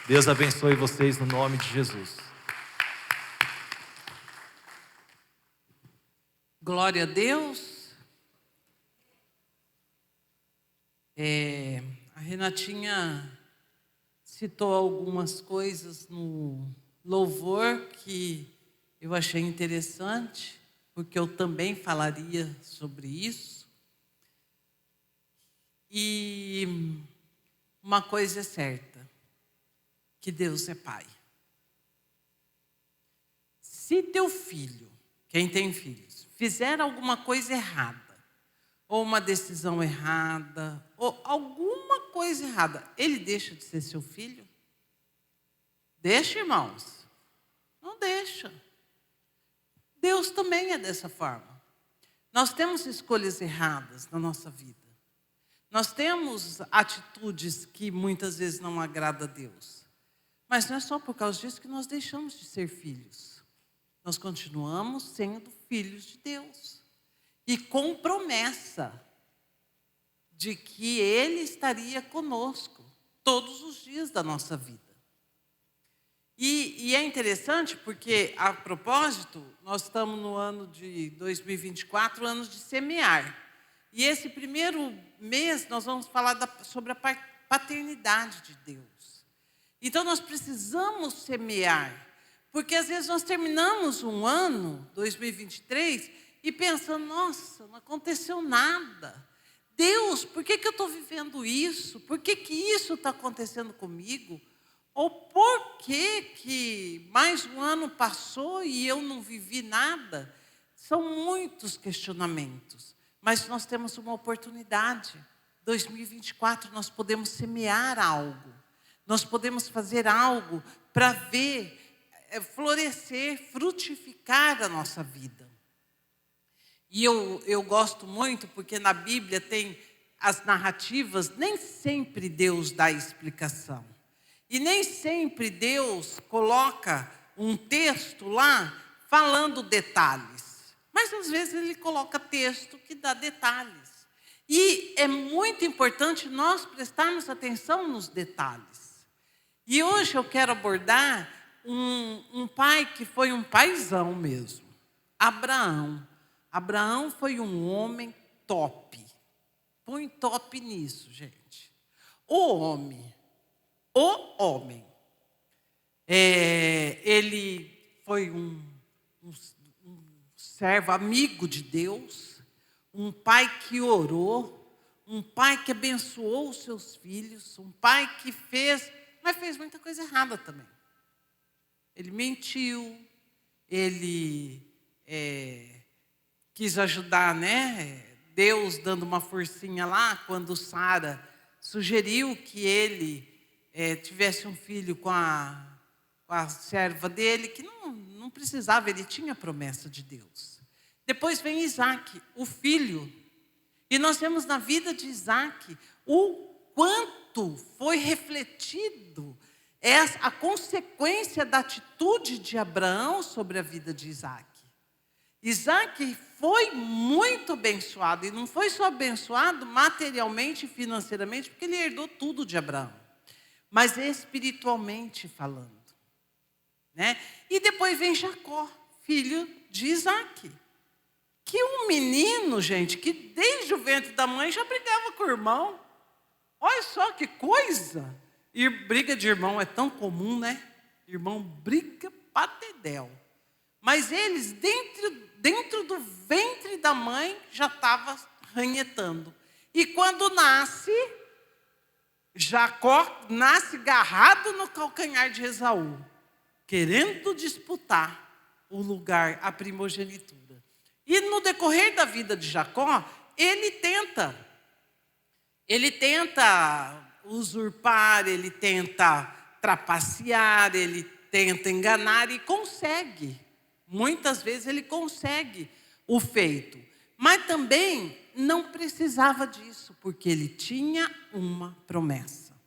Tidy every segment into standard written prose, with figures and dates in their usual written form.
Deus abençoe vocês no nome de Jesus. Glória a Deus. A Renatinha citou algumas coisas no louvor que eu achei interessante, porque eu também falaria sobre isso. E uma coisa é certa, que Deus é Pai. Se teu filho, quem tem filhos, fizer alguma coisa errada, ou uma decisão errada, ou alguma coisa errada, ele deixa de ser seu filho? Deixa, irmãos? Não deixa. Deus também é dessa forma. Nós temos escolhas erradas na nossa vida. Nós temos atitudes que muitas vezes não agradam a Deus. Mas não é só por causa disso que nós deixamos de ser filhos. Nós continuamos sendo filhos de Deus. E com promessa de que Ele estaria conosco todos os dias da nossa vida. E é interessante porque, a propósito, nós estamos no ano de 2024, ano de semear. E esse primeiro mês nós vamos falar sobre a paternidade de Deus. Então nós precisamos semear, porque às vezes nós terminamos um ano, 2023, e pensamos, nossa, não aconteceu nada. Deus, por que eu estou vivendo isso? Por que isso está acontecendo comigo? Ou por que mais um ano passou e eu não vivi nada? São muitos questionamentos. Mas nós temos uma oportunidade. 2024 nós podemos semear algo. Nós podemos fazer algo para ver florescer, frutificar a nossa vida. E eu gosto muito porque na Bíblia tem as narrativas, nem sempre Deus dá explicação. E nem sempre Deus coloca um texto lá falando detalhes. Mas às vezes Ele coloca texto que dá detalhes. E é muito importante nós prestarmos atenção nos detalhes. E hoje eu quero abordar um pai que foi um paizão mesmo. Abraão. Abraão foi um homem top. Põe top nisso, gente. O homem. Ele foi um servo amigo de Deus, um pai que orou, um pai que abençoou os seus filhos, um pai que fez, mas fez muita coisa errada também. Ele mentiu, ele quis ajudar, né? Deus dando uma forcinha lá, quando Sara sugeriu que ele tivesse um filho com a serva dele, que não precisava, ele tinha a promessa de Deus. Depois vem Isaac, o filho. E nós vemos na vida de Isaac o quanto foi refletido a consequência da atitude de Abraão sobre a vida de Isaac. Isaac foi muito abençoado, e não foi só abençoado materialmente e financeiramente, porque ele herdou tudo de Abraão, mas espiritualmente falando. Né? E depois vem Jacó, filho de Isaac. Que um menino, gente, que desde o ventre da mãe já brigava com o irmão. Olha só que coisa. E briga de irmão é tão comum, né? Irmão briga patedel. Mas eles, dentro do ventre da mãe, já estavam ranhetando. E quando nasce, Jacó nasce agarrado no calcanhar de Esaú, querendo disputar o lugar, a primogenitura. E no decorrer da vida de Jacó, ele tenta usurpar, ele tenta trapacear, ele tenta enganar e consegue. Muitas vezes ele consegue o feito. Mas também não precisava disso, porque ele tinha uma promessa.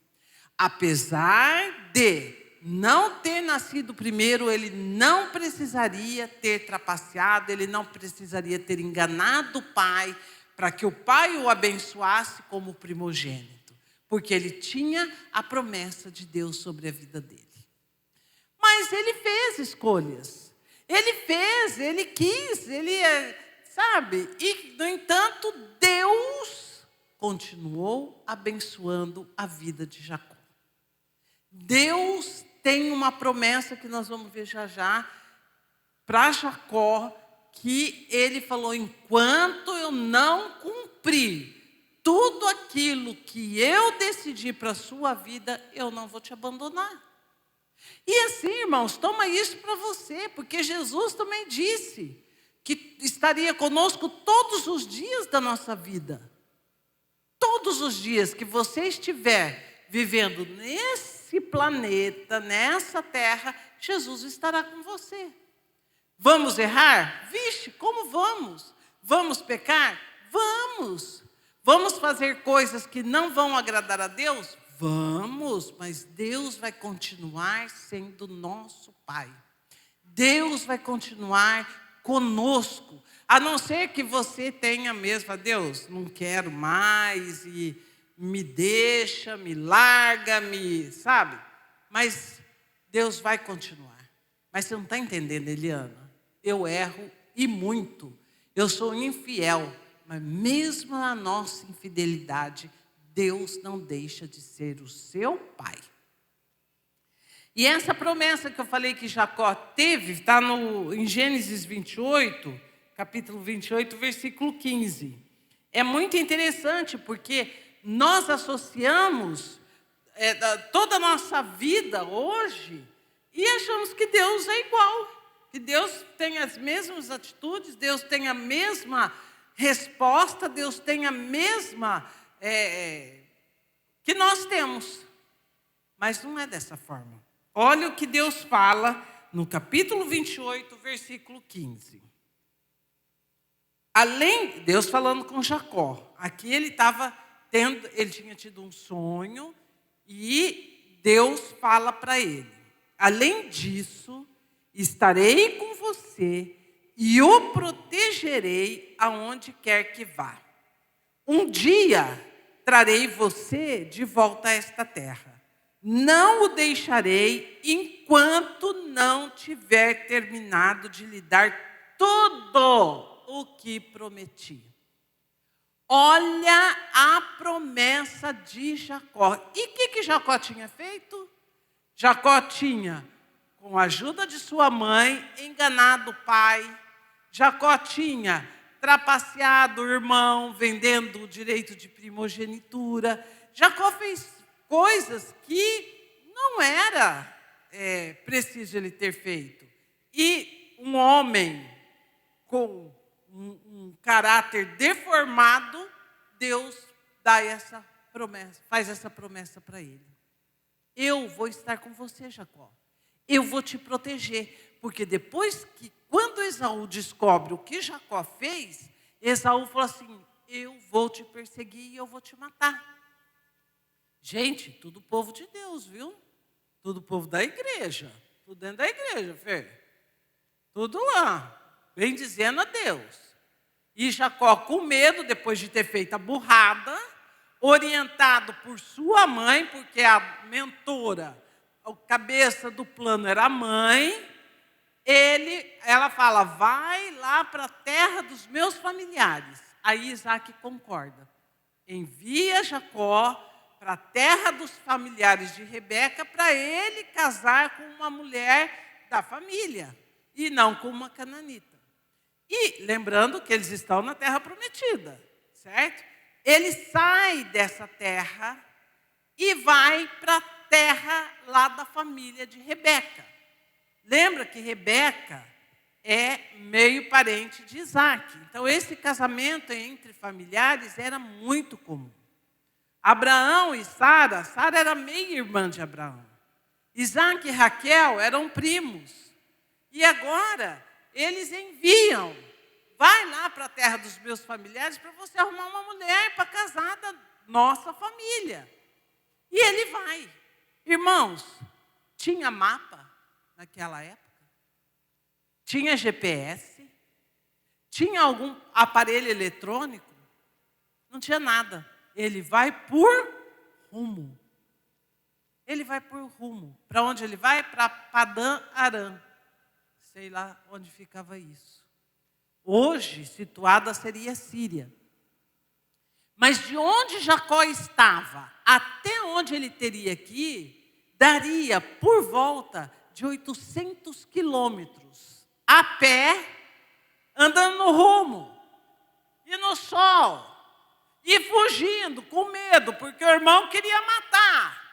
Apesar de não ter nascido primeiro, ele não precisaria ter trapaceado, ele não precisaria ter enganado o pai, para que o pai o abençoasse como primogênito. porque ele tinha a promessa de Deus sobre a vida dele. Mas ele fez escolhas. Ele fez, ele quis, sabe? E, no entanto, Deus continuou abençoando a vida de Jacó. Deus tem uma promessa que nós vamos ver já já para Jacó, que ele falou: enquanto eu não cumprir tudo aquilo que eu decidi para a sua vida, eu não vou te abandonar. E assim, irmãos, toma isso para você, porque Jesus também disse que estaria conosco todos os dias da nossa vida. Todos os dias que você estiver vivendo nesse planeta, nessa terra, Jesus estará com você. Vamos errar? Vixe, como vamos? Vamos pecar? Vamos. Vamos fazer coisas que não vão agradar a Deus? Vamos, mas Deus vai continuar sendo nosso Pai. Deus vai continuar conosco. A não ser que você tenha mesmo, Deus, não quero mais, e me deixa, me larga, sabe? Mas Deus vai continuar. Mas você não está entendendo, Eliana? Eu erro e muito. Eu sou infiel, mas mesmo na nossa infidelidade, Deus não deixa de ser o seu Pai. E essa promessa que eu falei que Jacó teve, está em Gênesis 28, capítulo 28, versículo 15. É muito interessante, porque nós associamos toda a nossa vida hoje e achamos que Deus é igual. Que Deus tem as mesmas atitudes, Deus tem a mesma resposta, Deus tem a mesma que nós temos. Mas não é dessa forma. Olha o que Deus fala no capítulo 28, versículo 15. Deus falando com Jacó. Aqui ele tinha tido um sonho e Deus fala para ele: além disso, estarei com você e o protegerei aonde quer que vá. Um dia trarei você de volta a esta terra. Não o deixarei enquanto não tiver terminado de lhe dar tudo o que prometi. Olha a promessa de Jacó. E o que Jacó tinha feito? Jacó tinha, com a ajuda de sua mãe, enganado o pai. Jacó tinha trapaceado o irmão, vendendo o direito de primogenitura. Jacó fez coisas que não era preciso ele ter feito. E um homem com um caráter deformado, Deus dá essa promessa, faz essa promessa para ele. Eu vou estar com você, Jacó. Eu vou te proteger. Porque depois quando Esaú descobre o que Jacó fez, Esaú falou assim: eu vou te perseguir e eu vou te matar. Gente, tudo povo de Deus, viu? Tudo povo da igreja. Tudo dentro da igreja, Fê. Tudo lá. Vem dizendo a Deus. E Jacó, com medo, depois de ter feito a burrada, orientado por sua mãe, porque a mentora, a cabeça do plano era a mãe, ela fala: vai lá para a terra dos meus familiares. Aí Isaac concorda. Envia Jacó para a terra dos familiares de Rebeca para ele casar com uma mulher da família e não com uma cananita. E lembrando que eles estão na terra prometida, certo? Ele sai dessa terra e vai para a terra lá da família de Rebeca. Lembra que Rebeca é meio parente de Isaac. Então, esse casamento entre familiares era muito comum. Abraão e Sara era meia-irmã de Abraão. Isaac e Raquel eram primos. E agora, eles enviam: vai lá para a terra dos meus familiares para você arrumar uma mulher para casar da nossa família. E ele vai. Irmãos, tinha mapa naquela época? Tinha GPS? Tinha algum aparelho eletrônico? Não tinha nada. Ele vai por rumo. Ele vai por rumo. Para onde ele vai? Para Padã Arã. Sei lá onde ficava isso. Hoje, situada seria Síria. Mas de onde Jacó estava até onde ele teria que ir, daria por volta de 800 quilômetros a pé, andando no rumo, e no sol, e fugindo, com medo, porque o irmão queria matar.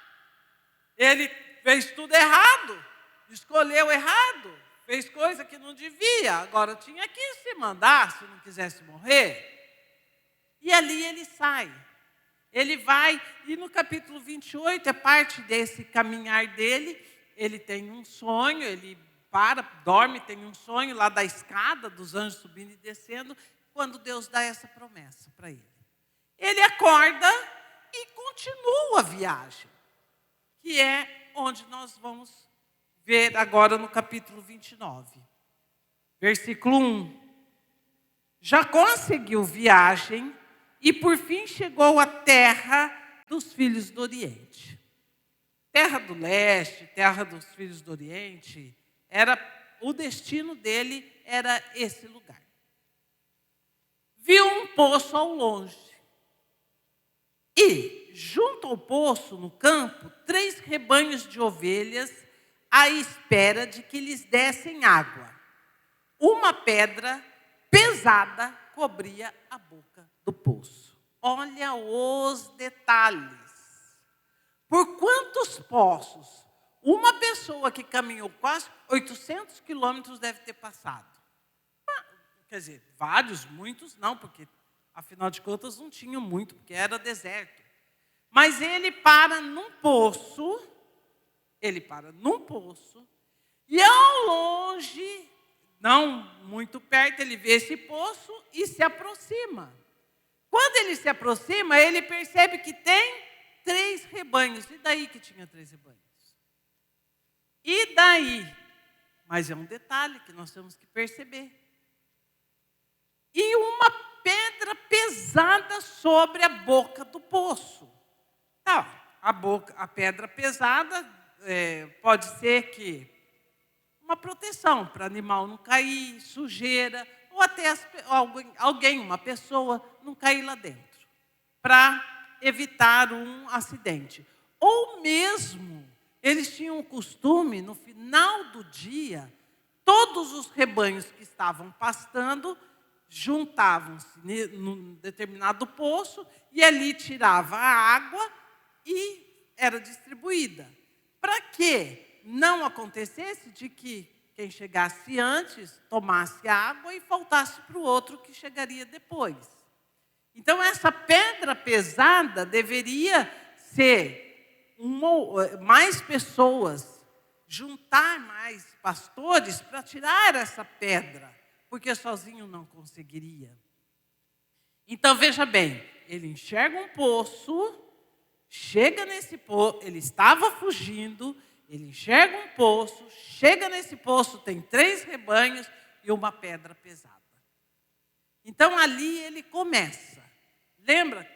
Ele fez tudo errado, escolheu errado, fez coisa que não devia, agora tinha que se mandar, se não quisesse morrer. E ali ele sai. Ele vai, e no capítulo 28, é parte desse caminhar dele, ele tem um sonho, ele dorme, tem um sonho lá da escada, dos anjos subindo e descendo, quando Deus dá essa promessa para ele. Ele acorda e continua a viagem, que é onde nós vamos ver agora no capítulo 29. Versículo 1. Jacó seguiu viagem e por fim chegou à terra dos filhos do Oriente. Terra do leste, terra dos filhos do Oriente, o destino dele era esse lugar. Viu um poço ao longe. E, junto ao poço, no campo, 3 rebanhos de ovelhas à espera de que lhes dessem água. Uma pedra pesada cobria a boca do poço. Olha os detalhes. Por quantos poços uma pessoa que caminhou quase 800 quilômetros deve ter passado? Quer dizer, vários, muitos não, porque afinal de contas não tinha muito, porque era deserto. Mas ele para num poço, e ao longe, não muito perto, ele vê esse poço e se aproxima. Quando ele se aproxima, ele percebe que tem 3 rebanhos. E daí que tinha 3 rebanhos? E daí? Mas é um detalhe que nós temos que perceber. E uma pedra pesada sobre a boca do poço. Então, a pedra pesada pode ser que uma proteção para animal não cair, sujeira, ou até alguém, uma pessoa, não cair lá dentro, para evitar um acidente. Ou mesmo, eles tinham o costume, no final do dia, todos os rebanhos que estavam pastando, juntavam-se num determinado poço, e ali tirava a água e era distribuída. Para que não acontecesse de que quem chegasse antes tomasse água e faltasse para o outro que chegaria depois. Então, essa pedra pesada deveria ser mais pessoas, juntar mais pastores para tirar essa pedra, porque sozinho não conseguiria. Então, veja bem, ele enxerga um poço, chega nesse poço, ele estava fugindo, ele enxerga um poço, chega nesse poço, tem 3 rebanhos e uma pedra pesada. Então, ali ele começa. Lembra?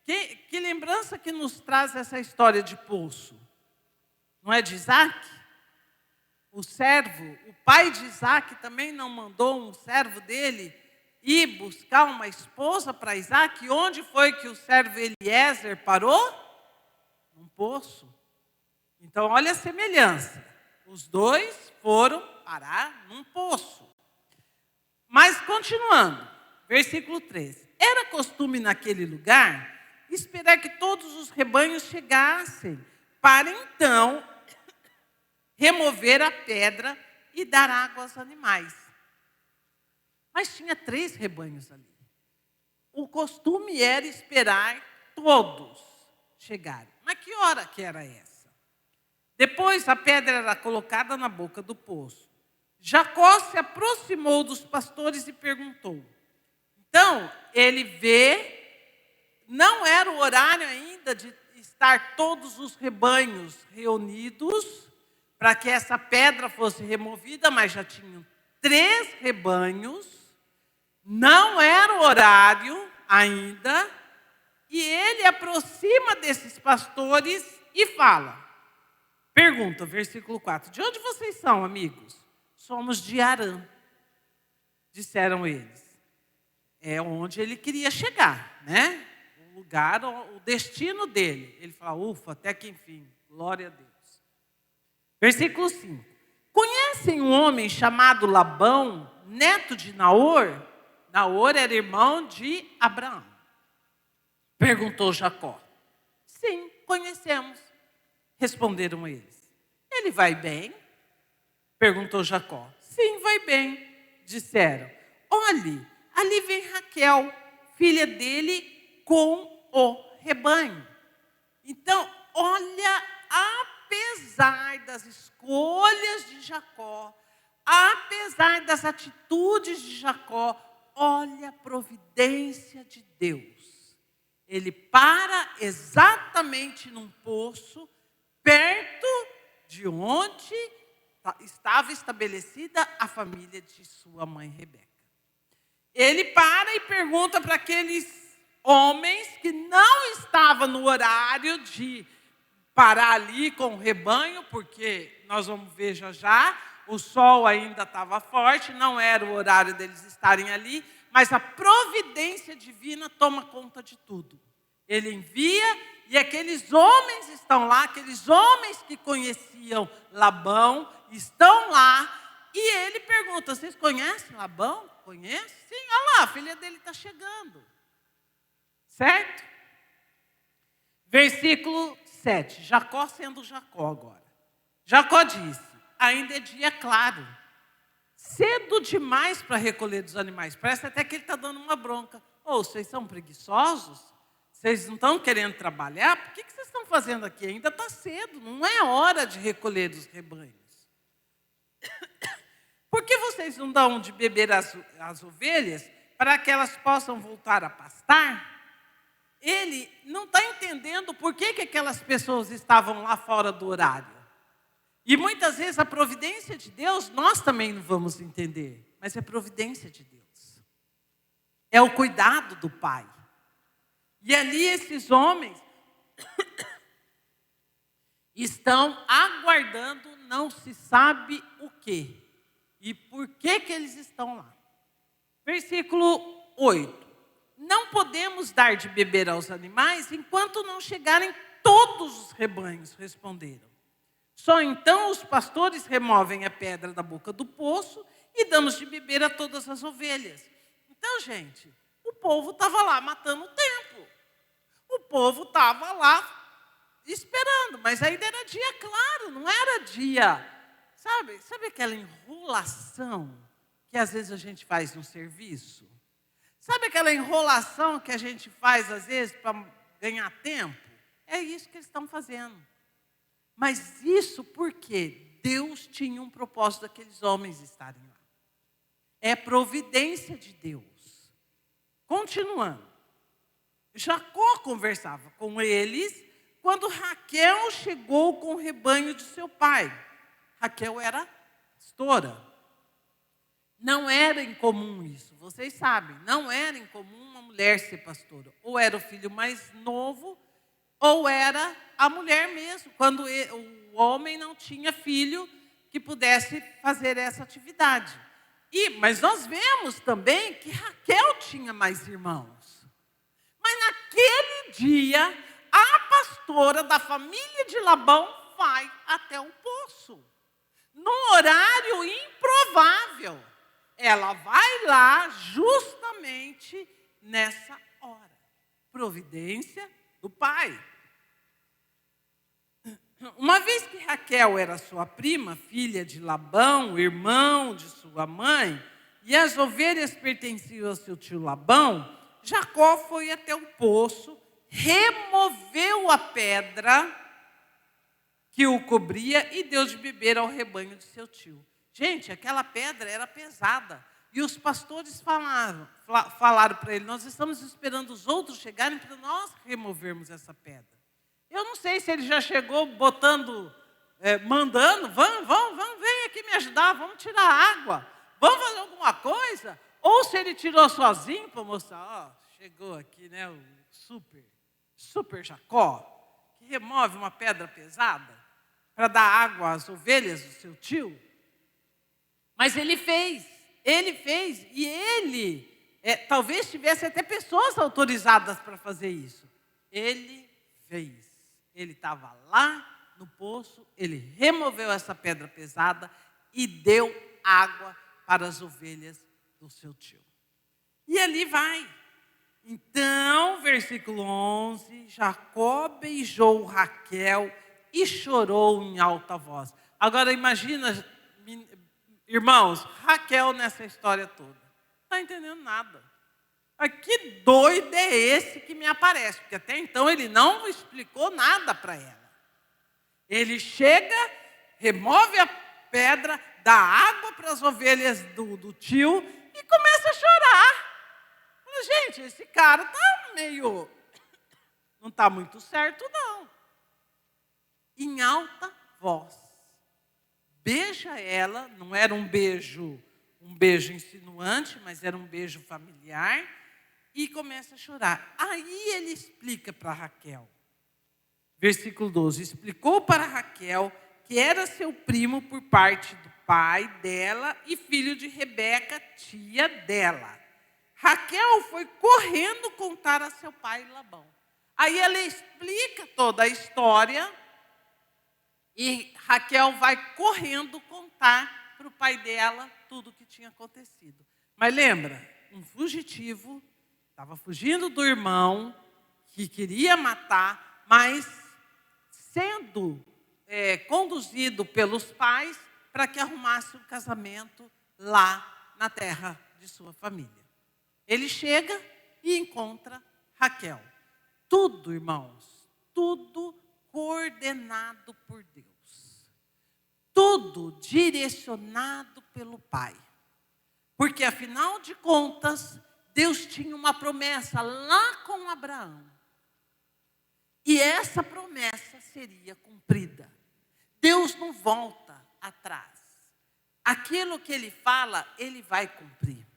Que lembrança que nos traz essa história de poço? Não é de Isaac? O servo, o pai de Isaac também não mandou um servo dele ir buscar uma esposa para Isaac? Onde foi que o servo Eliezer parou? Num poço. Então, olha a semelhança. Os 2 foram parar num poço. Mas, continuando, versículo 13. Era costume naquele lugar esperar que todos os rebanhos chegassem, para então remover a pedra e dar água aos animais. Mas tinha 3 rebanhos ali. O costume era esperar todos chegarem. Mas que hora que era essa? Depois a pedra era colocada na boca do poço. Jacó se aproximou dos pastores e perguntou. Então, ele vê, não era o horário ainda de estar todos os rebanhos reunidos para que essa pedra fosse removida, mas já tinham 3 rebanhos, não era o horário ainda, E ele aproxima desses pastores e fala. Pergunta, versículo 4. De onde vocês são, amigos? Somos de Harã, disseram eles. É onde ele queria chegar, né? O lugar, o destino dele. Ele fala, ufa, até que enfim, glória a Deus. Versículo 5. Conhecem um homem chamado Labão, neto de Naor? Naor era irmão de Abraão. Perguntou Jacó. Sim, conhecemos. Responderam eles. Ele vai bem? Perguntou Jacó. Sim, vai bem. Disseram. Olhe, ali vem Raquel, filha dele, com o rebanho. Então, olha, apesar das escolhas de Jacó, apesar das atitudes de Jacó, olha a providência de Deus. Ele para exatamente num poço, perto de onde estava estabelecida a família de sua mãe Rebeca. Ele para e pergunta para aqueles homens que não estavam no horário de parar ali com o rebanho, porque nós vamos ver já, o sol ainda estava forte, não era o horário deles estarem ali, mas a providência divina toma conta de tudo. Ele envia e aqueles homens estão lá, aqueles homens que conheciam Labão estão lá e ele pergunta, vocês conhecem Labão? Conhece? Sim, olha lá, a filha dele está chegando. Certo? Versículo 7, Jacó sendo Jacó agora. Jacó disse, ainda é dia claro, cedo demais para recolher dos animais. Parece até que ele está dando uma bronca. Vocês são preguiçosos? Vocês não estão querendo trabalhar? Por que vocês estão fazendo aqui? Ainda está cedo, não é hora de recolher os rebanhos. Por que vocês não dão de beber as ovelhas para que elas possam voltar a pastar? Ele não está entendendo por que aquelas pessoas estavam lá fora do horário. E muitas vezes a providência de Deus, nós também não vamos entender, mas é providência de Deus. É o cuidado do Pai. E ali esses homens estão aguardando não se sabe o quê. E por que eles estão lá? Versículo 8. Não podemos dar de beber aos animais enquanto não chegarem todos os rebanhos, responderam. Só então os pastores removem a pedra da boca do poço e damos de beber a todas as ovelhas. Então, gente, o povo estava lá matando o tempo. O povo estava lá esperando, mas ainda era dia claro, não era dia... Sabe aquela enrolação que às vezes a gente faz no serviço? Sabe aquela enrolação que a gente faz às vezes para ganhar tempo? É isso que eles estão fazendo. Mas isso porque Deus tinha um propósito daqueles homens estarem lá. É providência de Deus. Continuando. Jacó conversava com eles quando Raquel chegou com o rebanho de seu pai. Raquel era pastora. Não era incomum isso, vocês sabem. Não era incomum uma mulher ser pastora. Ou era o filho mais novo, ou era a mulher mesmo, quando o homem não tinha filho que pudesse fazer essa atividade. Mas nós vemos também que Raquel tinha mais irmãos. Mas naquele dia, a pastora da família de Labão vai até o poço. Num horário improvável. Ela vai lá justamente nessa hora. Providência do pai. Uma vez que Raquel era sua prima, filha de Labão, irmão de sua mãe, e as ovelhas pertenciam ao seu tio Labão, Jacó foi até o poço, removeu a pedra que o cobria e deu de beber ao rebanho de seu tio. Gente, aquela pedra era pesada. E os pastores falaram para ele, nós estamos esperando os outros chegarem para nós removermos essa pedra. Eu não sei se ele já chegou mandando, vamos, vem aqui me ajudar, vamos tirar a água, vamos fazer alguma coisa. Ou se ele tirou sozinho para mostrar, chegou aqui, né, o super. super Jacó, que remove uma pedra pesada para dar água às ovelhas do seu tio? Mas ele fez, e ele talvez tivesse até pessoas autorizadas para fazer isso. Ele fez. Ele estava lá no poço, ele removeu essa pedra pesada e deu água para as ovelhas do seu tio. E ali vai. Então, versículo 11, Jacó beijou Raquel e chorou em alta voz. Agora imagina, irmãos, Raquel nessa história toda. Não está entendendo nada. Mas que doido é esse que me aparece? Porque até então ele não explicou nada para ela. Ele chega, remove a pedra, dá água para as ovelhas do tio e começa a chorar. Fala, gente, esse cara está meio... não está muito certo, não. Em alta voz. Beija ela, não era um beijo insinuante, mas era um beijo familiar, e começa a chorar. Aí ele explica para Raquel. Versículo 12. Explicou para Raquel que era seu primo por parte do pai dela e filho de Rebeca, tia dela. Raquel foi correndo contar a seu pai Labão. Aí ela explica toda a história e Raquel vai correndo contar para o pai dela tudo o que tinha acontecido. Mas lembra, um fugitivo estava fugindo do irmão que queria matar, mas sendo conduzido pelos pais para que arrumasse um casamento lá na terra de sua família. Ele chega e encontra Raquel. Tudo, irmãos, tudo coordenado por Deus. Tudo direcionado pelo Pai. Porque, afinal de contas, Deus tinha uma promessa lá com Abraão. E essa promessa seria cumprida. Deus não volta atrás. Aquilo que Ele fala, Ele vai cumprir.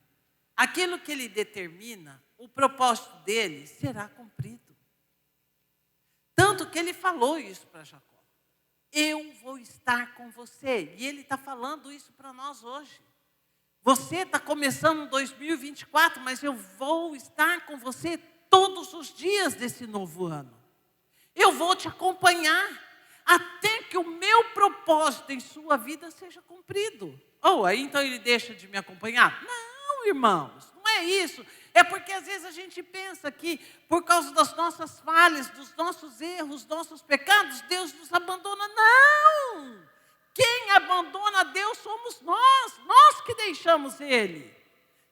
Aquilo que Ele determina, o propósito dele será cumprido. Tanto que Ele falou isso para Jacó. Eu vou estar com você. E Ele está falando isso para nós hoje. Você está começando 2024, mas eu vou estar com você todos os dias desse novo ano. Eu vou te acompanhar até que o meu propósito em sua vida seja cumprido. Aí então Ele deixa de me acompanhar? Não, irmãos, não é isso. É porque às vezes a gente pensa que por causa das nossas falhas, dos nossos erros, dos nossos pecados, Deus nos abandona. Não! Quem abandona Deus somos nós que deixamos Ele.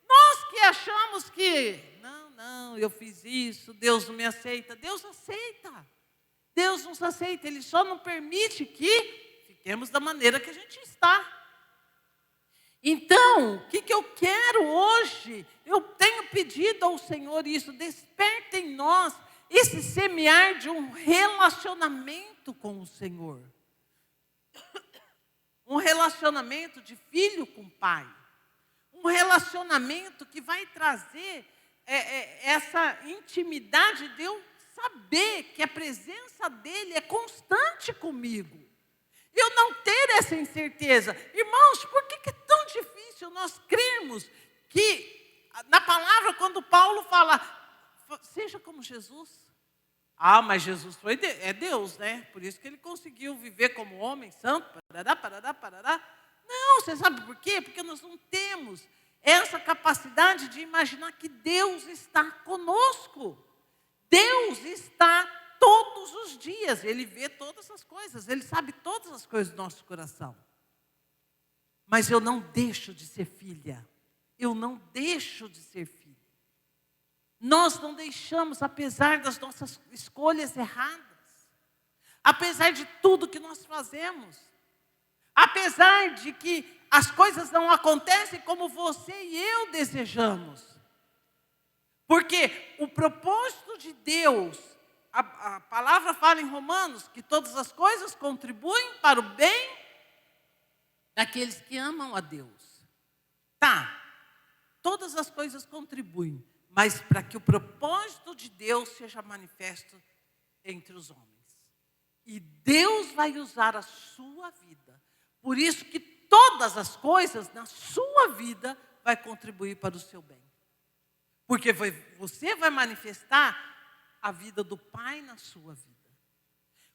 Nós que achamos que, não, eu fiz isso, Deus não me aceita. Deus aceita. Deus nos aceita, Ele só não permite que fiquemos da maneira que a gente está. Então, o que eu quero hoje? Eu tenho pedido ao Senhor isso, desperta em nós esse semear de um relacionamento com o Senhor. Um relacionamento de filho com pai. Um relacionamento que vai trazer essa intimidade de eu saber que a presença dEle é constante comigo. Eu não ter essa incerteza. Irmãos, por que é tão difícil nós crermos que, na palavra, quando Paulo fala, seja como Jesus. Mas Jesus é Deus, né? Por isso que Ele conseguiu viver como homem santo. Parará. Não, você sabe por quê? Porque nós não temos essa capacidade de imaginar que Deus está conosco. Deus está todos os dias, Ele vê todas as coisas, Ele sabe todas as coisas do nosso coração. Mas eu não deixo de ser filha, eu não deixo de ser filho. Nós não deixamos, apesar das nossas escolhas erradas, apesar de tudo que nós fazemos, apesar de que as coisas não acontecem como você e eu desejamos. Porque o propósito de Deus, a palavra fala em Romanos que todas as coisas contribuem para o bem daqueles que amam a Deus. Todas as coisas contribuem, mas para que o propósito de Deus seja manifesto, entre os homens. E Deus vai usar a sua vida. Por isso que todas as coisas na sua vida vai contribuir para o seu bem. Porque você vai manifestar a vida do Pai na sua vida.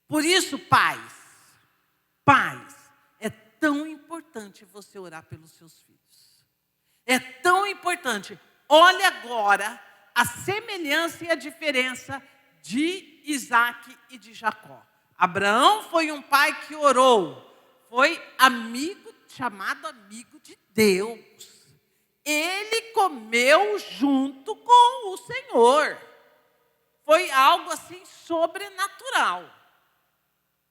Por isso, pais, é tão importante você orar pelos seus filhos. É tão importante. Olha agora a semelhança e a diferença de Isaac e de Jacó. Abraão foi um pai que orou, foi chamado amigo de Deus. Ele comeu junto com o Senhor. Foi algo assim sobrenatural.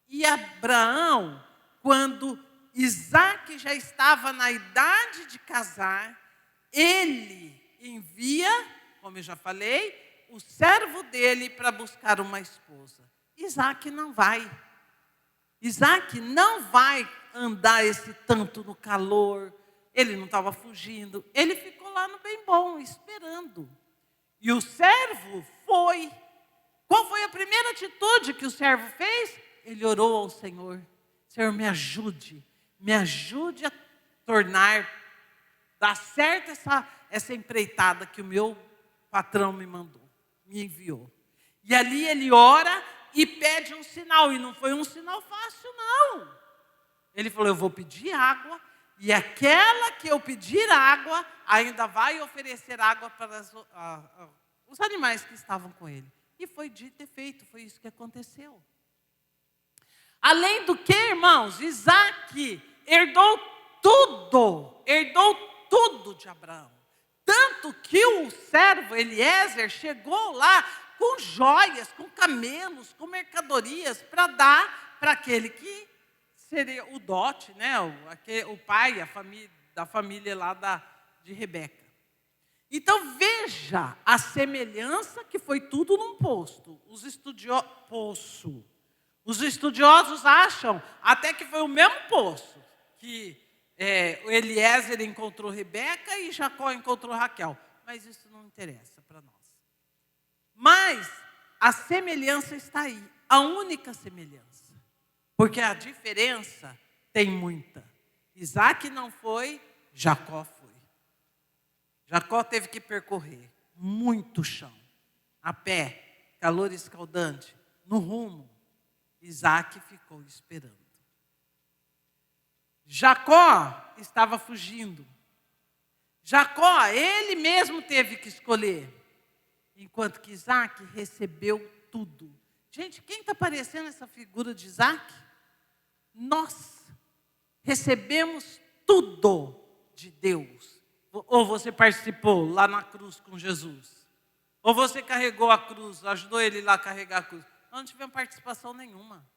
E Abraão, quando Isaac já estava na idade de casar, ele envia, como eu já falei, o servo dele para buscar uma esposa. Isaac não vai. Isaac não vai andar esse tanto no calor. Ele não estava fugindo. Ele ficou lá no bem bom, esperando. E o servo foi. Qual foi a primeira atitude que o servo fez? Ele orou ao Senhor. Senhor, me ajude a dar certo essa empreitada que o meu patrão me mandou, me enviou. E ali ele ora e pede um sinal, e não foi um sinal fácil, não. Ele falou, eu vou pedir água, e aquela que eu pedir água, ainda vai oferecer água para os animais que estavam com ele. E foi dito e feito, foi isso que aconteceu. Além do que, irmãos, Isaac herdou tudo de Abraão. Tanto que o servo Eliezer chegou lá com joias, com camelos, com mercadorias para dar para aquele que seria o dote, né? O pai da família lá de Rebeca. Então veja a semelhança que foi tudo num poço. Os estudiosos acham até que foi o mesmo poço que o Eliezer encontrou Rebeca e Jacó encontrou Raquel. Mas isso não interessa para nós. Mas a semelhança está aí, a única semelhança. Porque a diferença tem muita. Isaac não foi, Jacó foi. Jacó teve que percorrer muito chão, a pé, calor escaldante, no rumo. Isaac ficou esperando. Jacó estava fugindo. Jacó, ele mesmo teve que escolher. Enquanto que Isaac recebeu tudo. Gente, quem está parecendo essa figura de Isaac? Nós recebemos tudo de Deus. Ou você participou lá na cruz com Jesus? Ou você carregou a cruz, ajudou ele lá a carregar a cruz? Nós não tivemos participação nenhuma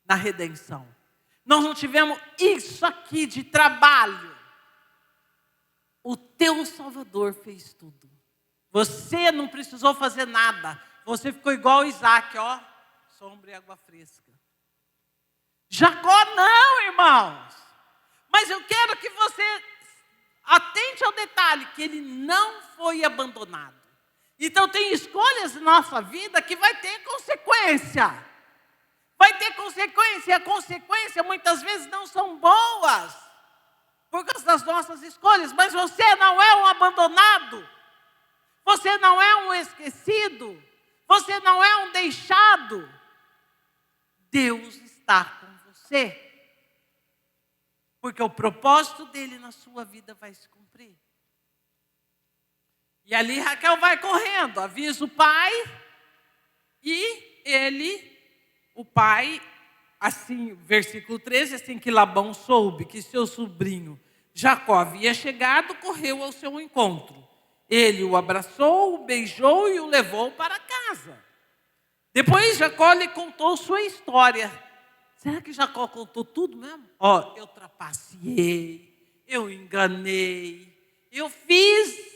na redenção. Nós não tivemos isso aqui de trabalho. O teu Salvador fez tudo. Você não precisou fazer nada. Você ficou igual Isaac, ó, sombra e água fresca. Jacó não, irmãos. Mas eu quero que você atente ao detalhe, que ele não foi abandonado. Então tem escolhas na nossa vida que vai ter consequência. Vai ter consequência, e a consequência muitas vezes não são boas, por causa das nossas escolhas, mas você não é um abandonado, você não é um esquecido, você não é um deixado. Deus está com você, porque o propósito dele na sua vida vai se cumprir. E ali Raquel vai correndo, avisa o pai, e o pai, assim, versículo 13, assim que Labão soube que seu sobrinho Jacó havia chegado, correu ao seu encontro. Ele o abraçou, o beijou e o levou para casa. Depois Jacó lhe contou sua história. Será que Jacó contou tudo mesmo? Eu trapaceei, eu enganei, eu fiz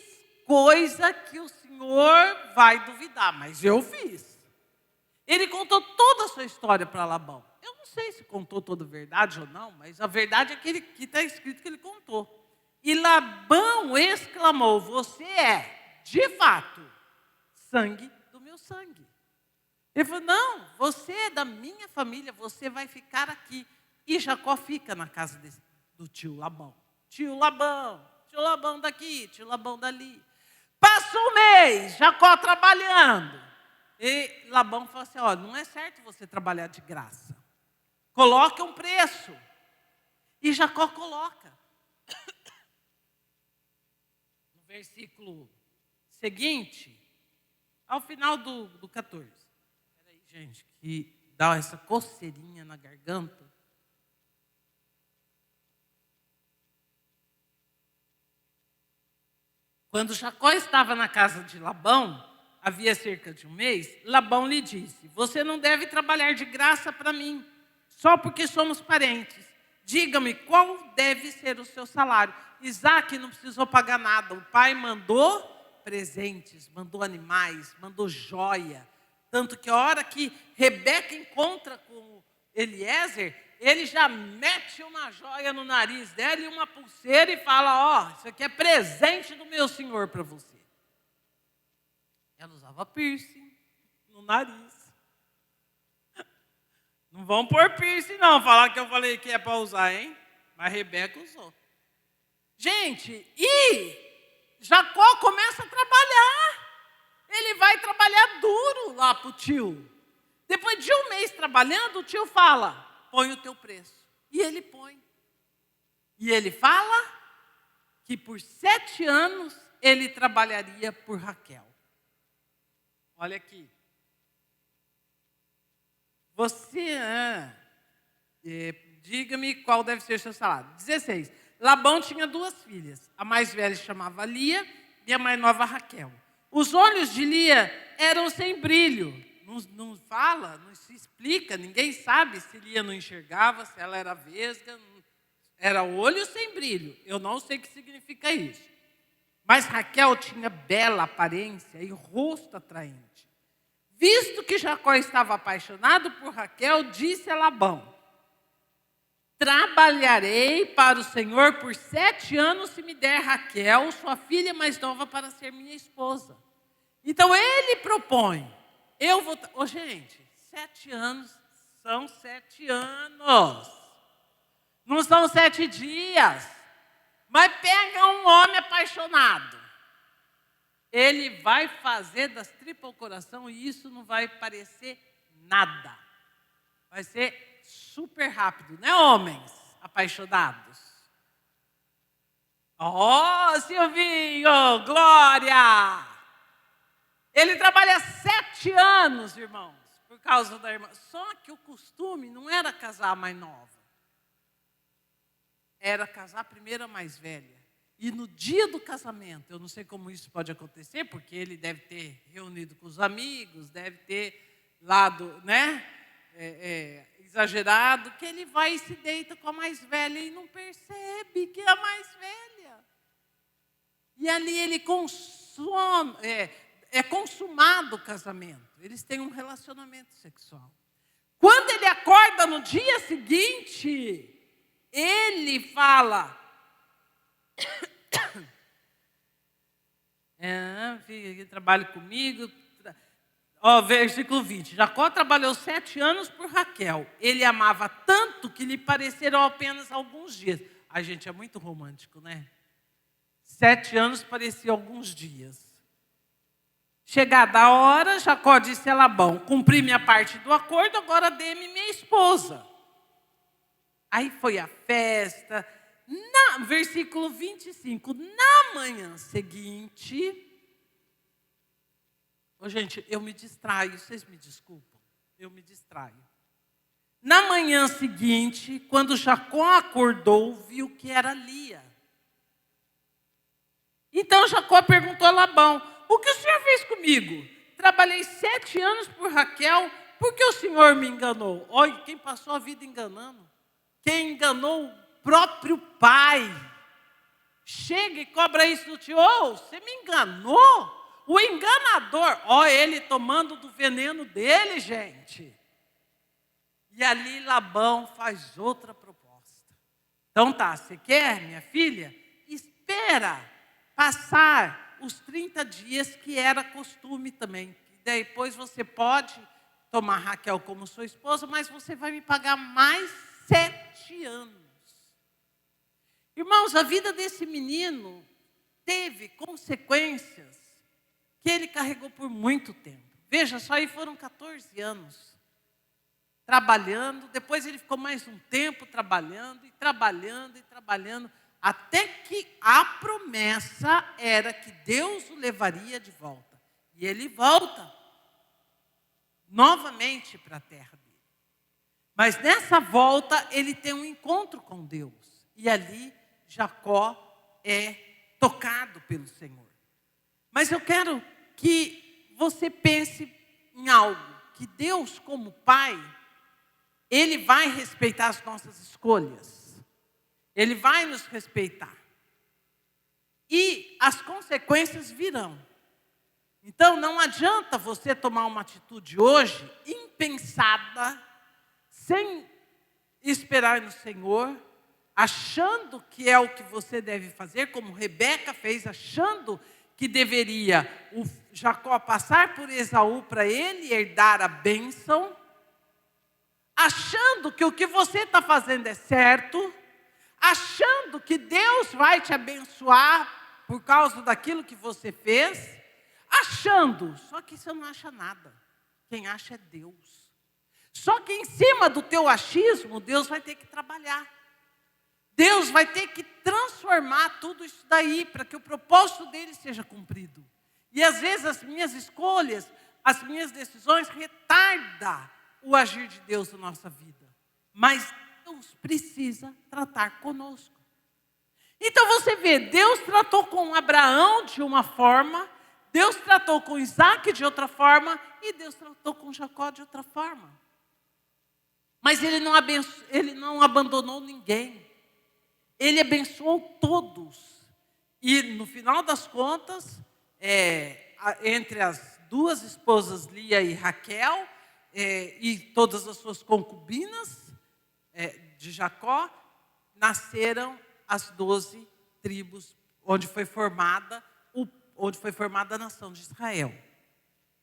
coisa que o Senhor vai duvidar, mas eu fiz. Ele contou toda a sua história para Labão. Eu não sei se contou toda a verdade ou não, mas a verdade é que está escrito que ele contou. E Labão exclamou, você é, de fato, sangue do meu sangue. Ele falou, não, você é da minha família, você vai ficar aqui. E Jacó fica na casa do tio Labão. Tio Labão daqui, tio Labão dali. Passa um mês, Jacó trabalhando. E Labão falou assim, olha, não é certo você trabalhar de graça. Coloque um preço. E Jacó coloca. No versículo seguinte, ao final do 14. Espera aí, gente, que dá essa coceirinha na garganta. Quando Jacó estava na casa de Labão, havia cerca de um mês, Labão lhe disse, você não deve trabalhar de graça para mim, só porque somos parentes. Diga-me qual deve ser o seu salário. Isaac não precisou pagar nada, o pai mandou presentes, mandou animais, mandou joia. Tanto que a hora que Rebeca encontra com Eliezer, ele já mete uma joia no nariz dela e uma pulseira e fala, isso aqui é presente do meu senhor para você. Ela usava piercing no nariz. Não vão pôr piercing não, falar que eu falei que é para usar, hein? Mas Rebeca usou. Gente, e Jacó começa a trabalhar. Ele vai trabalhar duro lá para o tio. Depois de um mês trabalhando, o tio fala, põe o teu preço. E ele põe. E ele fala que por 7 anos ele trabalharia por Raquel. Olha aqui. Diga-me qual deve ser o seu salário. 16. Labão tinha 2 filhas. A mais velha chamava Lia e a mais nova Raquel. Os olhos de Lia eram sem brilho. Não fala, não se explica, ninguém sabe se Lia não enxergava, se ela era vesga. Era olho sem brilho. Eu não sei o que significa isso. Mas Raquel tinha bela aparência e rosto atraente. Visto que Jacó estava apaixonado por Raquel, disse a Labão, trabalharei para o Senhor por 7 anos se me der Raquel, sua filha mais nova, para ser minha esposa. Então ele propõe, eu vou... gente, 7 anos são 7 anos. Não são 7 dias. Mas pega um homem apaixonado. Ele vai fazer das tripas ao coração e isso não vai parecer nada. Vai ser super rápido, né, homens apaixonados? Silvinho, glória! Ele trabalha 7 anos, irmãos, por causa da irmã. Só que o costume não era casar a mais nova. Era casar primeiro a mais velha. E no dia do casamento, eu não sei como isso pode acontecer, porque ele deve ter reunido com os amigos, deve ter exagerado, que ele vai e se deita com a mais velha e não percebe que é a mais velha. E ali ele é consumado o casamento. Eles têm um relacionamento sexual. Quando ele acorda no dia seguinte, ele fala... filha que trabalha comigo. Versículo 20. Jacó trabalhou 7 anos por Raquel. Ele amava tanto que lhe pareceram apenas alguns dias. A gente é muito romântico, né? 7 anos parecia alguns dias. Chegada a hora, Jacó disse a Labão, cumpri minha parte do acordo, agora dê-me minha esposa. Aí foi a festa. Versículo 25, na manhã seguinte... gente, eu me distraio, vocês me desculpam, eu me distraio. Na manhã seguinte, quando Jacó acordou, viu que era Lia. Então Jacó perguntou a Labão, o que o senhor fez comigo? Trabalhei 7 anos por Raquel, por que o senhor me enganou? Olha, quem passou a vida enganando? Quem enganou o próprio pai. Chega e cobra isso do tio. Você me enganou? O enganador, ele tomando do veneno dele, gente. E ali Labão faz outra proposta. Então tá, você quer, minha filha? Espera passar os 30 dias que era costume também. Depois você pode tomar Raquel como sua esposa, mas você vai me pagar mais 7 anos. Irmãos, a vida desse menino teve consequências que ele carregou por muito tempo. Veja, só aí foram 14 anos trabalhando, depois ele ficou mais um tempo trabalhando, até que a promessa era que Deus o levaria de volta. E ele volta novamente para a terra dele. Mas nessa volta, ele tem um encontro com Deus. E ali, Jacó é tocado pelo Senhor. Mas eu quero que você pense em algo. Que Deus, como Pai, Ele vai respeitar as nossas escolhas. Ele vai nos respeitar. E as consequências virão. Então, não adianta você tomar uma atitude hoje impensada, sem esperar no Senhor, achando que é o que você deve fazer, como Rebeca fez, achando que deveria o Jacó passar por Esaú para ele herdar a bênção, achando que o que você está fazendo é certo, achando que Deus vai te abençoar por causa daquilo que você fez, achando, só que você não acha nada. Quem acha é Deus. Só que em cima do teu achismo, Deus vai ter que trabalhar. Deus vai ter que transformar tudo isso daí, para que o propósito dele seja cumprido. E às vezes as minhas escolhas, as minhas decisões retardam o agir de Deus na nossa vida. Mas Deus precisa tratar conosco. Então você vê, Deus tratou com Abraão de uma forma, Deus tratou com Isaac de outra forma, e Deus tratou com Jacó de outra forma. Mas ele não abandonou ninguém. Ele abençoou todos. E no final das contas, entre as duas esposas, Lia e Raquel, e todas as suas concubinas de Jacó, nasceram as 12 tribos, onde foi formada a nação de Israel.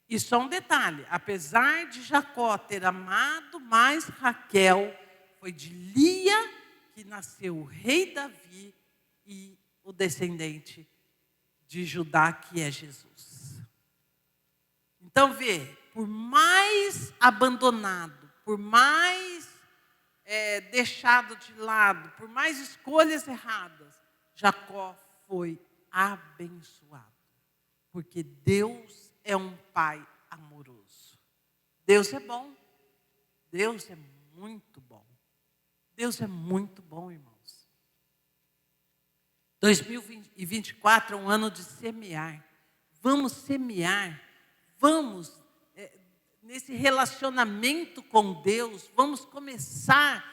E só um detalhe, apesar de Jacó ter amado mais Raquel, foi de Lia que nasceu o rei Davi e o descendente de Judá, que é Jesus. Então vê, por mais abandonado, por mais deixado de lado, por mais escolhas erradas, Jacó foi abençoado. Porque Deus é um Pai amoroso. Deus é bom. Deus é muito bom. Deus é muito bom, irmãos. 2024 é um ano de semear. Vamos semear. Vamos, nesse relacionamento com Deus, vamos começar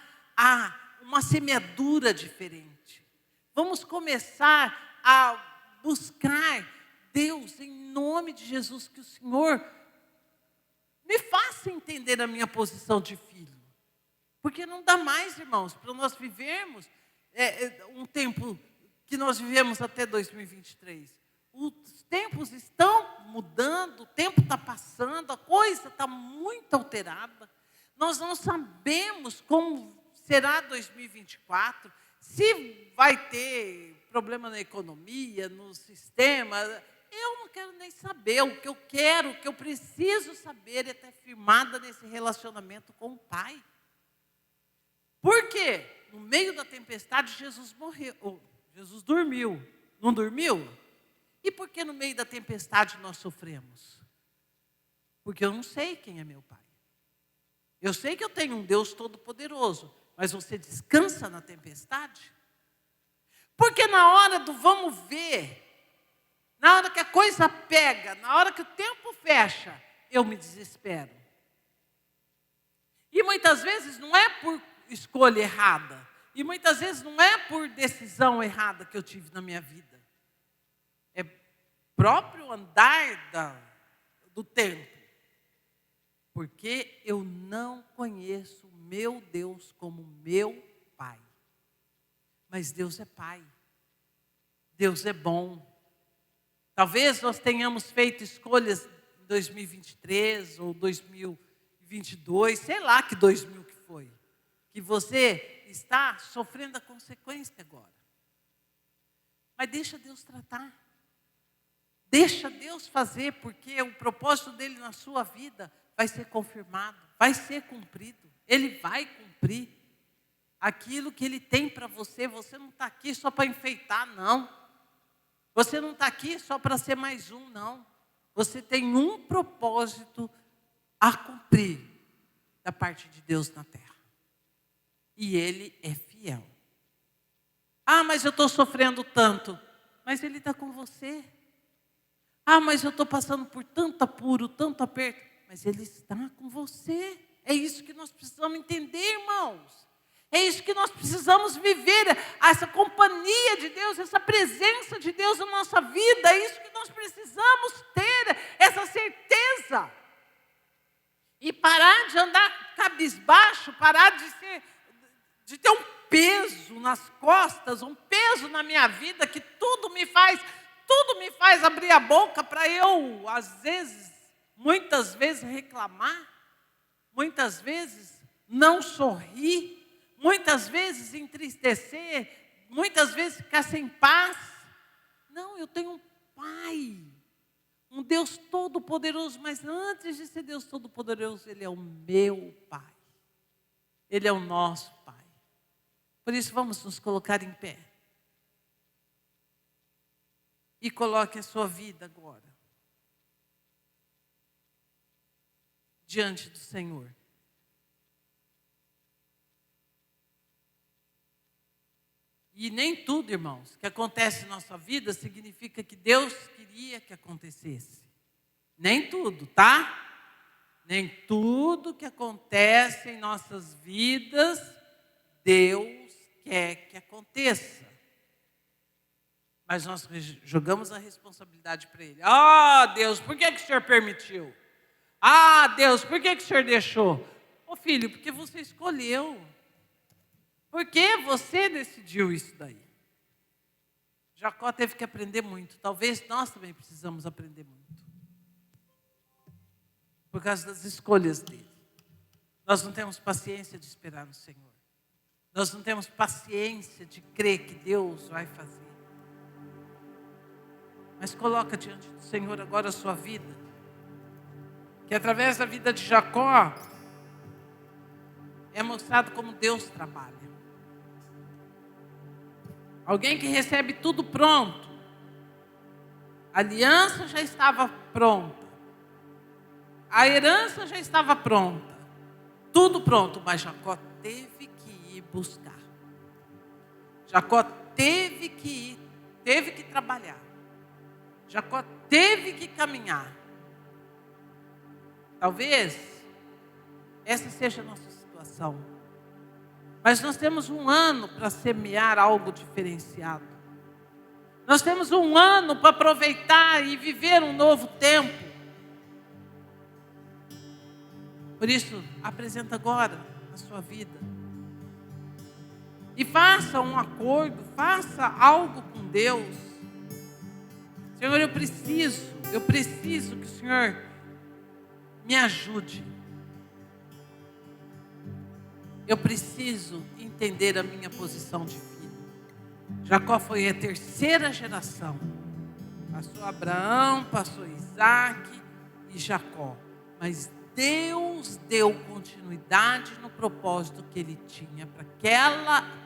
uma semeadura diferente. Vamos começar a buscar Deus, em nome de Jesus, que o Senhor me faça entender a minha posição de filho. Porque não dá mais, irmãos, para nós vivermos um tempo que nós vivemos até 2023. Os tempos estão mudando, o tempo está passando, a coisa está muito alterada. Nós não sabemos como será 2024, se vai ter problema na economia, no sistema. Eu não quero nem saber. O que eu quero, o que eu preciso saber é estar firmada nesse relacionamento com o Pai. Por quê? No meio da tempestade, Jesus morreu. Jesus dormiu. Não dormiu? E por que no meio da tempestade nós sofremos? Porque eu não sei quem é meu Pai. Eu sei que eu tenho um Deus todo-poderoso, mas você descansa na tempestade? Porque na hora do vamos ver, na hora que a coisa pega, na hora que o tempo fecha, eu me desespero. E muitas vezes não é por escolha errada. E muitas vezes não é por decisão errada que eu tive na minha vida. É próprio andar do tempo. Porque eu não conheço o meu Deus como meu Pai. Mas Deus é Pai. Deus é bom. Talvez nós tenhamos feito escolhas em 2023 ou 2022 2022, sei lá que 2000 que foi, que você está sofrendo a consequência agora. Mas deixa Deus tratar. Deixa Deus fazer, porque o propósito dele na sua vida vai ser confirmado, vai ser cumprido. Ele vai cumprir aquilo que ele tem para você. Você não está aqui só para enfeitar, não. Você não está aqui só para ser mais um, não. Você tem um propósito a cumprir da parte de Deus na terra. E ele é fiel. Ah, mas eu estou sofrendo tanto. Mas ele está com você. Ah, mas eu estou passando por tanto apuro, tanto aperto. Mas ele está com você. É isso que nós precisamos entender, irmãos. É isso que nós precisamos viver. Essa companhia de Deus, essa presença de Deus na nossa vida. É isso que nós precisamos ter, essa certeza. E parar de andar cabisbaixo, parar de ter um peso nas costas, um peso na minha vida, que tudo me faz abrir a boca para eu, às vezes, muitas vezes reclamar, muitas vezes não sorrir, muitas vezes entristecer, muitas vezes ficar sem paz. Não, eu tenho um Pai, um Deus Todo-Poderoso, mas antes de ser Deus Todo-Poderoso, Ele é o meu Pai. Ele é o nosso Pai. Por isso, vamos nos colocar em pé. E coloque a sua vida agora diante do Senhor. E nem tudo, irmãos, que acontece em nossa vida significa que Deus queria que acontecesse. Nem tudo, tá? Nem tudo que acontece em nossas vidas, Deus quer que aconteça. Mas nós jogamos a responsabilidade para Ele. Ah, Deus, por que o Senhor permitiu? Ah, Deus, por que o Senhor deixou? Ô filho, porque você escolheu. Porque você decidiu isso daí. Jacó teve que aprender muito. Talvez nós também precisamos aprender muito. Por causa das escolhas dele. Nós não temos paciência de esperar no Senhor. Nós não temos paciência de crer que Deus vai fazer. Mas coloca diante do Senhor agora a sua vida. Que através da vida de Jacó é mostrado como Deus trabalha. Alguém que recebe tudo pronto. A aliança já estava pronta. A herança já estava pronta. Tudo pronto, mas Jacó teve que ir buscar. Jacó teve que ir, teve que trabalhar. Jacó teve que caminhar. Talvez essa seja a nossa situação. Mas nós temos um ano para semear algo diferenciado. Nós temos um ano para aproveitar e viver um novo tempo. Por isso, apresenta agora a sua vida. E faça um acordo, faça algo com Deus. Senhor, eu preciso que o Senhor me ajude. Eu preciso entender a minha posição de vida. Jacó foi a terceira geração. Passou Abraão, passou Isaac e Jacó. Mas Deus deu continuidade no propósito que Ele tinha para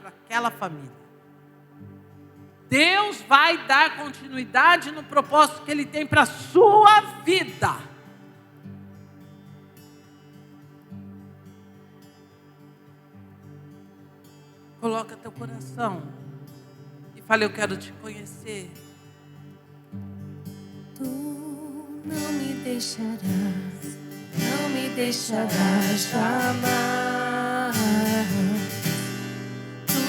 aquela família. Deus vai dar continuidade no propósito que Ele tem para a sua vida. Coloca teu coração e fala, eu quero te conhecer. Tu não me deixarás, não me deixarás jamais. Tu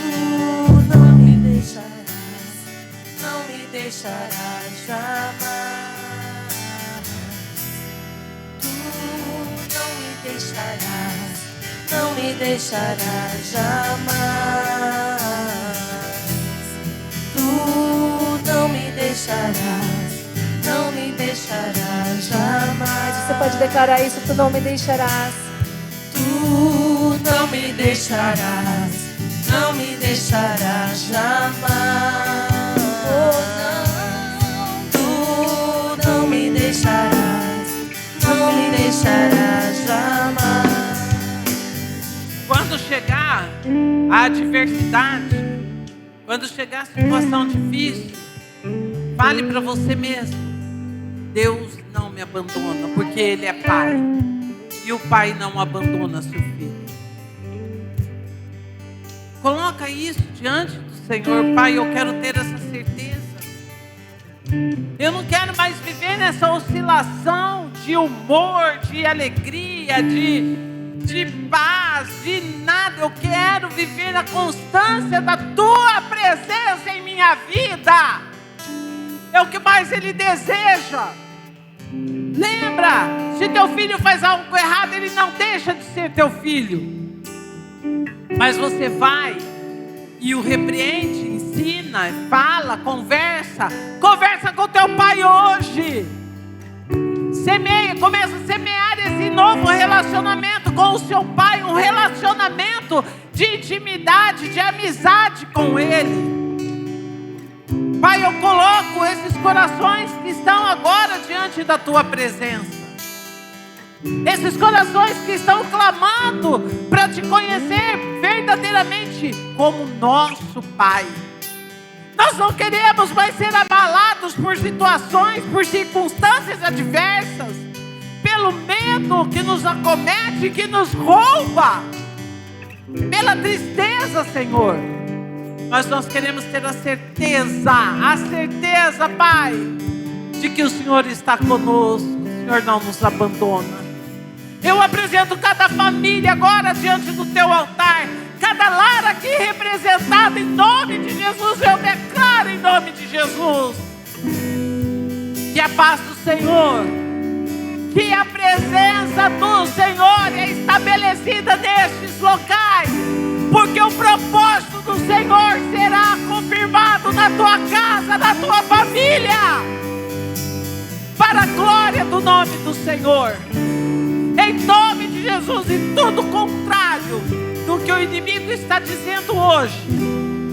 não me deixarás, não me deixarás jamais. Tu não me deixarás, não me deixarás jamais. Tu não me deixarás, não me deixarás jamais. Você pode declarar isso, tu não me deixarás. não me deixarás, não me deixarás jamais. Tu não me deixarás, não me deixarás jamais. Quando chegar a adversidade, quando chegar a situação difícil, fale para você mesmo: Deus não me abandona, porque Ele é Pai. E o Pai não abandona seu filho. Coloca isso diante do Senhor. Pai, eu quero ter essa certeza. Eu não quero mais viver nessa oscilação de humor, de alegria, de paz, de nada. Eu quero viver a constância da Tua presença em minha vida. É o que mais Ele deseja. Lembra, se teu filho faz algo errado, ele não deixa de ser teu filho. Mas você vai e o repreende, ensina, fala, conversa com teu pai hoje. Semeia, começa a semear esse novo relacionamento com o seu pai, um relacionamento de intimidade, de amizade com ele. Pai, eu coloco esses corações que estão agora diante da Tua presença. Esses corações que estão clamando para Te conhecer verdadeiramente como nosso Pai. Nós não queremos mais ser abalados por situações, por circunstâncias adversas, pelo medo que nos acomete, que nos rouba, pela tristeza, Senhor. Mas nós queremos ter a certeza, Pai, de que o Senhor está conosco, o Senhor não nos abandona. Eu apresento cada família agora diante do Teu altar, cada lar aqui representado em nome de Jesus. Eu declaro em nome de Jesus que a paz do Senhor, que a presença do Senhor é estabelecida nestes locais, porque o propósito do Senhor será confirmado na tua casa, na tua família, para a glória do nome do Senhor. Em nome de Jesus, e tudo contrário do que o inimigo está dizendo hoje,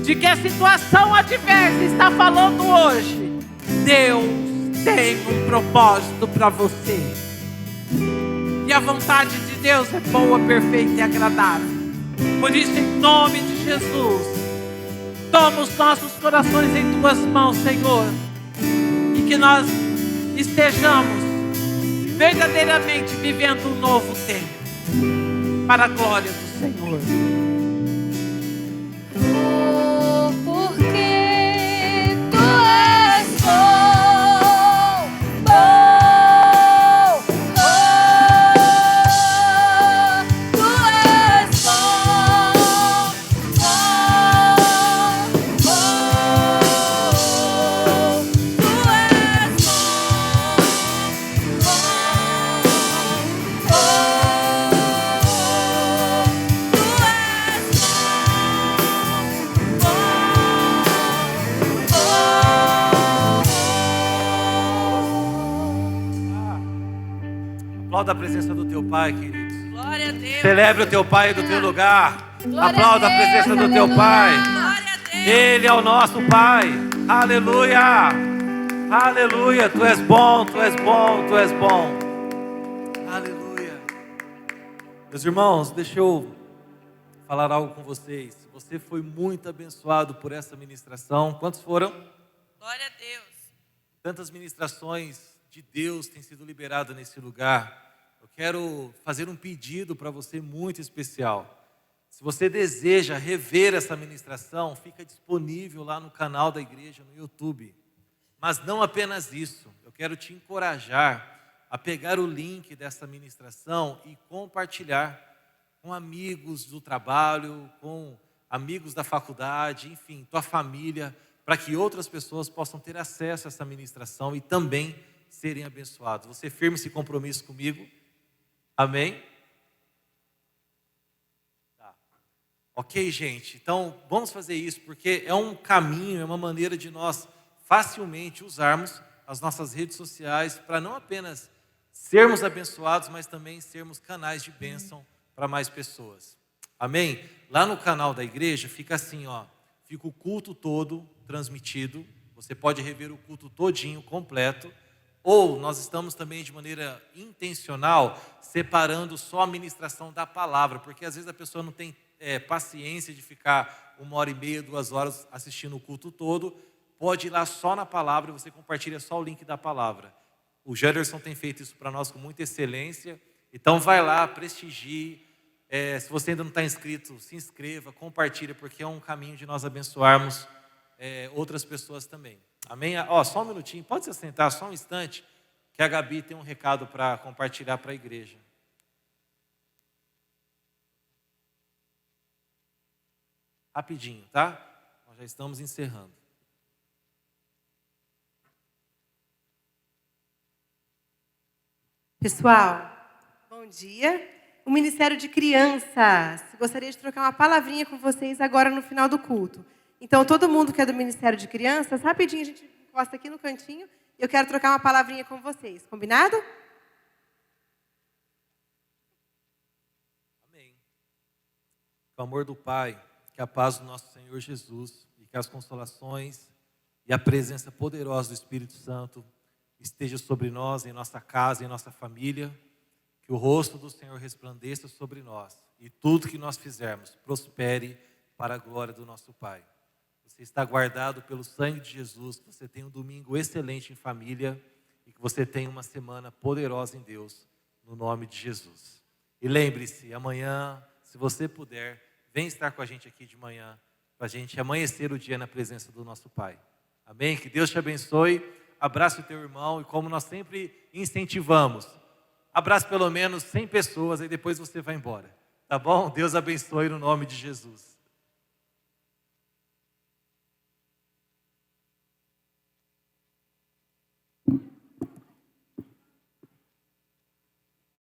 de que a situação adversa está falando hoje, Deus tem um propósito para você. E a vontade de Deus é boa, perfeita e agradável. Por isso, em nome de Jesus, toma os nossos corações em Tuas mãos, Senhor, e que nós estejamos verdadeiramente vivendo um novo tempo, para a glória do Senhor. Porque Tu és bom, Tu és bom, Tu és Aplauda a presença do teu Pai, queridos. Glória a Deus. Celebre o teu Pai do teu lugar. Glória Aplauda a a Deus, presença do teu aleluia. Pai. Glória a Deus. Ele é o nosso Pai. Aleluia. Aleluia. Tu és bom, Tu és bom, Tu és bom. Aleluia. Meus irmãos, deixa eu falar algo com vocês. Você foi muito abençoado por essa ministração. Quantos foram? Glória a Deus. Tantas ministrações de Deus têm sido liberadas nesse lugar. Eu quero fazer um pedido para você muito especial. Se você deseja rever essa ministração, fica disponível lá no canal da igreja, no YouTube. Mas não apenas isso, eu quero te encorajar a pegar o link dessa ministração e compartilhar com amigos do trabalho, com amigos da faculdade, enfim, tua família, para que outras pessoas possam ter acesso a essa ministração e também serem abençoados. Você firma esse compromisso comigo? Amém? Tá. Ok, gente? Então, vamos fazer isso, porque é um caminho, é uma maneira de nós facilmente usarmos as nossas redes sociais para não apenas sermos abençoados, mas também sermos canais de bênção para mais pessoas. Amém? Lá no canal da igreja fica assim, ó, fica o culto todo transmitido. Você pode rever o culto todinho, completo. Ou nós estamos também de maneira intencional separando só a ministração da palavra, porque às vezes a pessoa não tem paciência de ficar 1h30, 2 horas assistindo o culto todo. Pode ir lá só na palavra e você compartilha só o link da palavra. O Janderson tem feito isso para nós com muita excelência. Então vai lá, prestigie. Se você ainda não está inscrito, se inscreva, compartilha, porque é um caminho de nós abençoarmos outras pessoas também. Amém? Só um minutinho, pode se sentar só um instante, que a Gabi tem um recado para compartilhar para a igreja. Rapidinho, tá? Nós já estamos encerrando. Pessoal, bom dia. O Ministério de Crianças gostaria de trocar uma palavrinha com vocês agora no final do culto. Então, todo mundo que é do Ministério de Crianças, rapidinho a gente encosta aqui no cantinho e eu quero trocar uma palavrinha com vocês. Combinado? Amém. Com o amor do Pai, que a paz do nosso Senhor Jesus e que as consolações e a presença poderosa do Espírito Santo esteja sobre nós, em nossa casa, em nossa família, que o rosto do Senhor resplandeça sobre nós e tudo que nós fizermos prospere para a glória do nosso Pai. Você está guardado pelo sangue de Jesus, que você tenha um domingo excelente em família e que você tenha uma semana poderosa em Deus, no nome de Jesus. E lembre-se, amanhã, se você puder, vem estar com a gente aqui de manhã, para a gente amanhecer o dia na presença do nosso Pai. Amém? Que Deus te abençoe. Abraça o teu irmão e como nós sempre incentivamos, abraça pelo menos 100 pessoas e depois você vai embora. Tá bom? Deus abençoe no nome de Jesus.